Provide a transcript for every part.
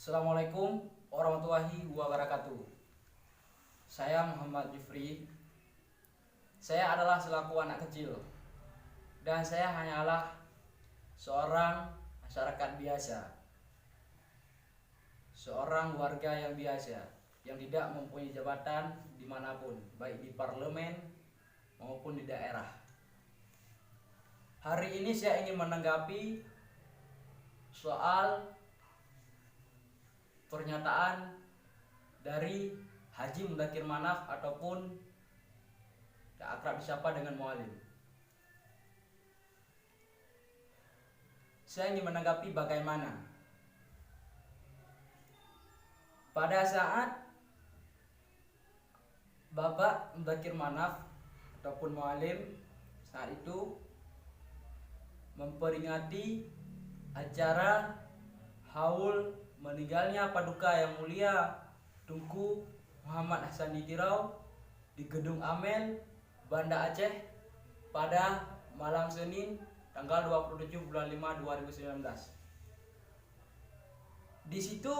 Assalamualaikum warahmatullahi wabarakatuh. Saya Muhammad Jufri. Saya adalah selaku anak kecil dan saya hanyalah seorang masyarakat biasa, seorang warga yang biasa yang tidak mempunyai jabatan dimanapun, baik di parlemen maupun di daerah. Hari ini saya ingin menanggapi soal pernyataan dari Haji Mudzakkir Manaf ataupun yang akrab disapa dengan Mualim. Saya ingin menanggapi bagaimana pada saat Bapak Mudzakkir Manaf ataupun Mualim saat itu memperingati acara haul meninggalnya Paduka Yang Mulia Tunku Muhammad Hasani Tirau di Gedung Amel, Banda Aceh pada malam Senin tanggal 27 bulan 5 2019. Di situ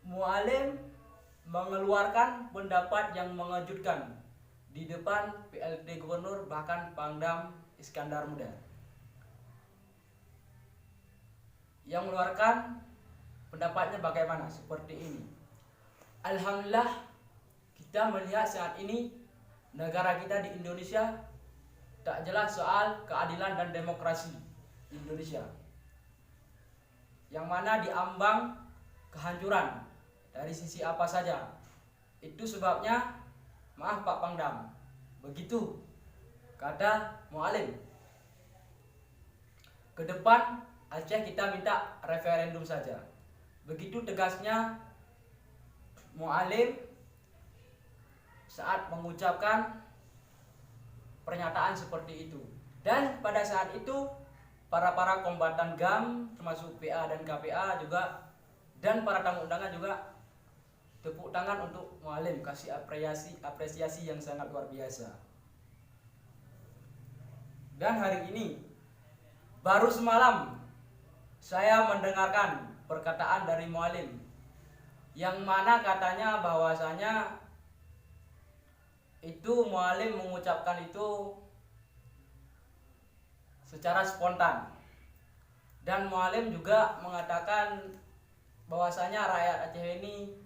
Mualim mengeluarkan pendapat yang mengejutkan di depan PLT Gubernur bahkan Pangdam Iskandar Muda, yang mengeluarkan pendapatnya bagaimana seperti ini. Alhamdulillah, kita melihat saat ini negara kita di Indonesia tak jelas soal keadilan dan demokrasi di Indonesia, yang mana diambang kehancuran dari sisi apa saja. Itu sebabnya, maaf Pak Pangdam, begitu kata Mualim, ke depan Aceh kita minta referendum saja. Begitu tegasnya Mualim saat mengucapkan pernyataan seperti itu. Dan pada saat itu para kombatan GAM termasuk PA dan KPA juga dan para tamu undangan juga tepuk tangan untuk Mualim, kasih apresiasi yang sangat luar biasa. Dan hari ini baru semalam saya mendengarkan perkataan dari Mualim yang mana katanya bahwasanya itu Mualim mengucapkan itu secara spontan, dan Mualim juga mengatakan bahwasanya rakyat Aceh ini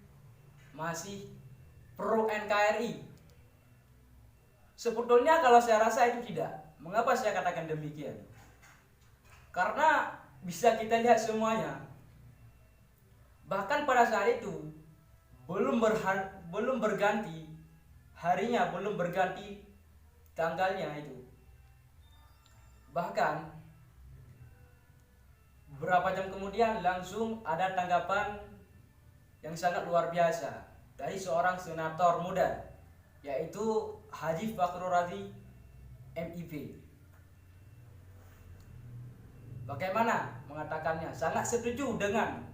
masih pro NKRI. Sebetulnya kalau saya rasa itu tidak. Mengapa saya katakan demikian? Karena bisa kita lihat semuanya. Bahkan pada saat itu belum berganti harinya, belum berganti tanggalnya itu. Bahkan beberapa jam kemudian langsung ada tanggapan yang sangat luar biasa dari seorang senator muda, yaitu Haji Fakhrul Razi MIP. Bagaimana mengatakannya? Sangat setuju dengan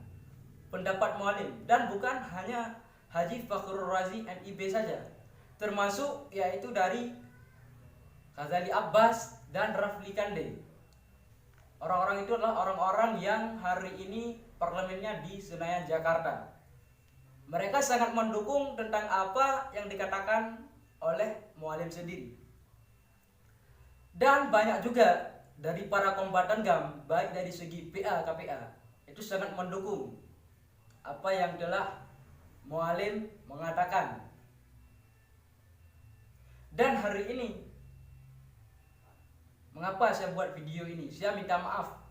pendapat Mualim, dan bukan hanya Haji Fakhrul Razi MIP saja, termasuk yaitu dari Ghazali Abbas dan Rafli Kande. Orang-orang itu adalah orang-orang yang hari ini parlemennya di Senayan, Jakarta. Mereka sangat mendukung tentang apa yang dikatakan oleh Mualim sendiri. Dan banyak juga dari para kombatan GAM, baik dari segi PA, KPA, itu sangat mendukung apa yang telah Mualim mengatakan. Dan hari ini, mengapa saya buat video ini? Saya minta maaf.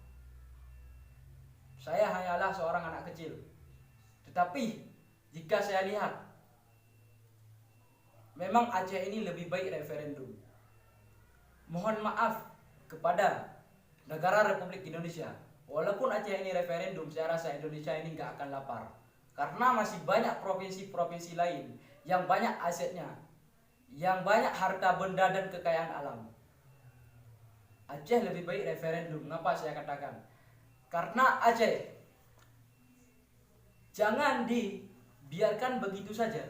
Saya hanyalah seorang anak kecil. Tetapi jika saya lihat, memang Aceh ini lebih baik referendum. Mohon maaf kepada negara Republik Indonesia. Walaupun Aceh ini referendum, saya rasa Indonesia ini nggak akan lapar. Karena masih banyak provinsi-provinsi lain yang banyak asetnya, yang banyak harta benda dan kekayaan alam. Aceh lebih baik referendum. Kenapa saya katakan? Karena Aceh jangan dibiarkan begitu saja.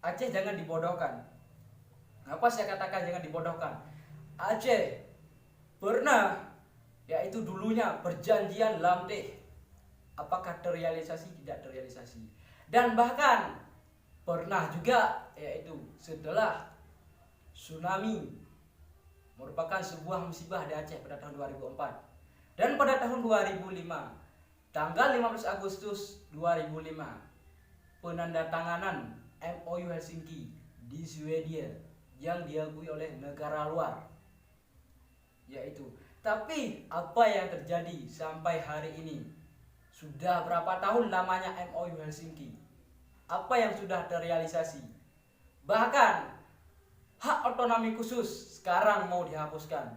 Aceh jangan dibodohkan. Kenapa saya katakan jangan dibodohkan? Aceh pernah, yaitu dulunya perjanjian Lamteh apakah terrealisasi tidak terrealisasi. Dan bahkan pernah juga, yaitu setelah tsunami merupakan sebuah musibah di Aceh pada tahun 2004, dan pada tahun 2005 tanggal 15 Agustus 2005 penandatanganan MOU Helsinki di Swedia yang diakui oleh negara luar, yaitu. Tapi apa yang terjadi sampai hari ini? Sudah berapa tahun lamanya MOU Helsinki? Apa yang sudah terrealisasi? Bahkan hak otonomi khusus sekarang mau dihapuskan.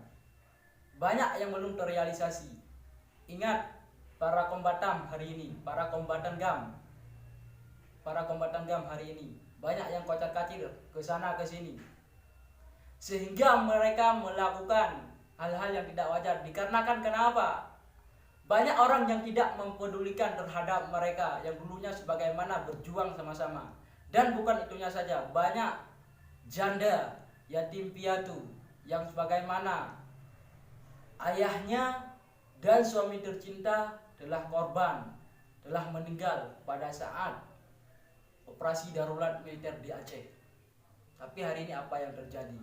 Banyak yang belum terrealisasi. Ingat, para kombatan hari ini, para kombatan GAM hari ini banyak yang kocar-kacir ke sana ke sini, sehingga mereka melakukan hal-hal yang tidak wajar. Dikarenakan kenapa? Banyak orang yang tidak mempedulikan terhadap mereka yang dulunya sebagaimana berjuang sama-sama. Dan bukan itunya saja, banyak janda, yatim piatu yang sebagaimana ayahnya dan suami tercinta telah korban, telah meninggal pada saat operasi darurat militer di Aceh. Tapi hari ini apa yang terjadi?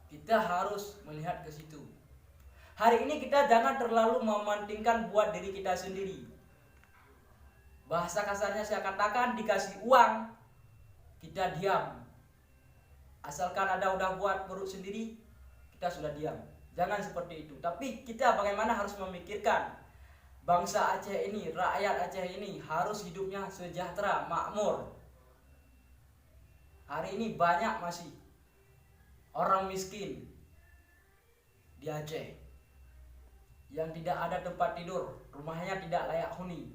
Kita harus melihat ke situ. Hari ini kita jangan terlalu mementingkan buat diri kita sendiri. Bahasa kasarnya saya katakan, dikasih uang kita diam. Asalkan ada udah buat perut sendiri, kita sudah diam. Jangan seperti itu. Tapi kita bagaimana harus memikirkan bangsa Aceh ini, rakyat Aceh ini harus hidupnya sejahtera, makmur. Hari ini banyak masih orang miskin di Aceh yang tidak ada tempat tidur, rumahnya tidak layak huni.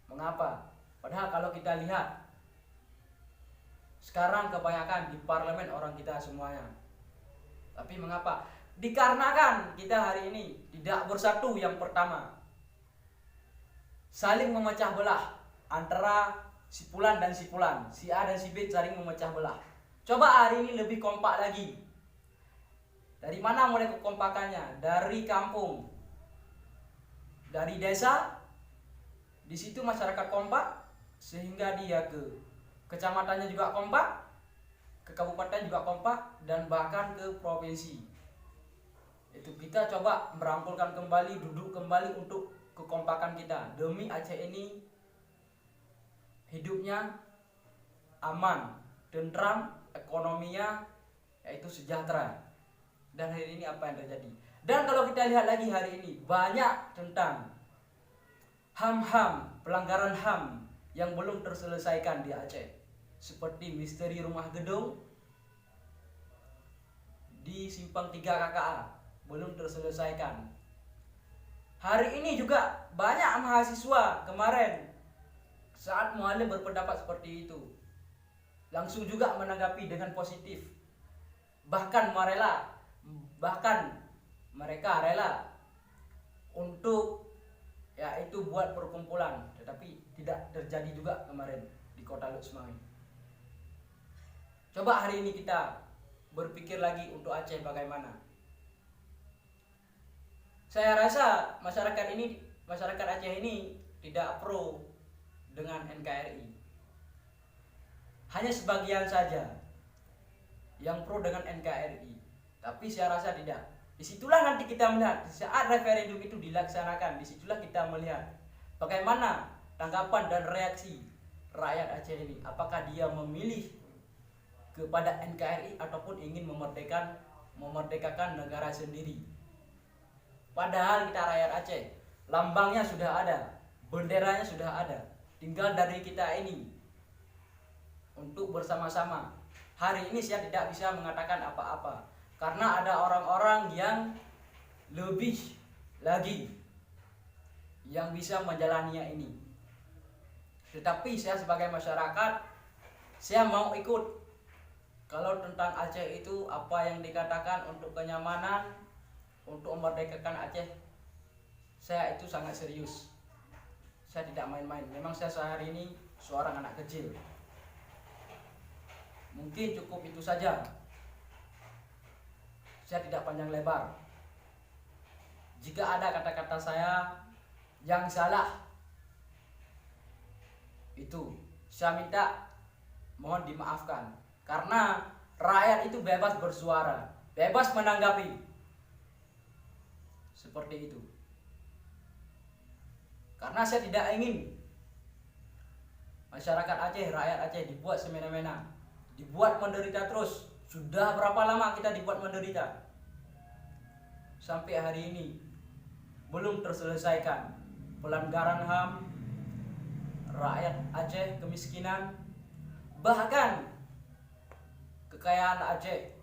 Mengapa? Padahal kalau kita lihat sekarang kebanyakan di parlemen orang kita semuanya. Tapi mengapa? Dikarenakan kita hari ini tidak bersatu. Yang pertama, saling memecah belah antara si fulan dan si fulan, si A dan si B saling memecah belah. Coba hari ini lebih kompak lagi. Dari mana mulai kekompakannya? Dari kampung, dari desa. Di situ masyarakat kompak sehingga dia ke kecamatannya juga kompak, ke kabupaten juga kompak, dan bahkan ke provinsi. Itu kita coba merangkulkan kembali, duduk kembali untuk kekompakan kita demi Aceh ini hidupnya aman, tentram, ekonominya yaitu sejahtera. Dan hari ini apa yang terjadi? Dan kalau kita lihat lagi hari ini banyak tentang HAM, pelanggaran HAM yang belum terselesaikan di Aceh, seperti misteri rumah gedung di Simpang 3 KKA belum terselesaikan. Hari ini juga banyak mahasiswa kemarin saat Mualim berpendapat seperti itu langsung juga menanggapi dengan positif. Bahkan mereka rela untuk yaitu buat perkumpulan, tetapi tidak terjadi juga kemarin di Kota Luk Semawi. Coba hari ini kita berpikir lagi untuk Aceh bagaimana. Saya rasa masyarakat Aceh ini tidak pro dengan NKRI. Hanya sebagian saja yang pro dengan NKRI, tapi saya rasa tidak. Disitulah nanti kita melihat saat referendum itu dilaksanakan, disitulah kita melihat bagaimana tanggapan dan reaksi rakyat Aceh ini. Apakah dia memilih kepada NKRI ataupun ingin memerdekakan negara sendiri. Padahal kita rakyat Aceh, lambangnya sudah ada, benderanya sudah ada. Tinggal dari kita ini untuk bersama-sama. Hari ini saya tidak bisa mengatakan apa-apa karena ada orang-orang yang lebih lagi yang bisa menjalaninya ini. Tetapi saya sebagai masyarakat, saya mau ikut. Kalau tentang Aceh itu apa yang dikatakan untuk kenyamanan, untuk memerdekakan Aceh, saya itu sangat serius. Saya tidak main-main. Memang saya sehari ini seorang anak kecil. Mungkin cukup itu saja. Saya tidak panjang lebar. Jika ada kata-kata saya yang salah itu saya minta mohon dimaafkan, karena rakyat itu bebas bersuara, bebas menanggapi seperti itu. Karena saya tidak ingin masyarakat Aceh, rakyat Aceh dibuat semena-mena, dibuat menderita terus. Sudah berapa lama kita dibuat menderita? Sampai hari ini belum terselesaikan. Pelanggaran HAM, rakyat Aceh kemiskinan, bahkan kekayaan Aceh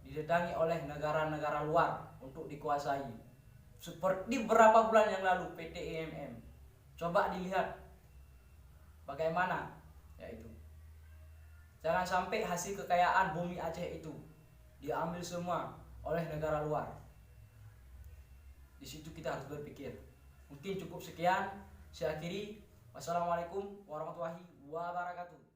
didatangi oleh negara-negara luar untuk dikuasai. Seperti beberapa bulan yang lalu PT EMM. Coba dilihat bagaimana yaitu. Jangan sampai hasil kekayaan bumi Aceh itu diambil semua oleh negara luar. Di situ kita harus berpikir. Mungkin cukup sekian, saya akhiri. Wassalamualaikum warahmatullahi wabarakatuh.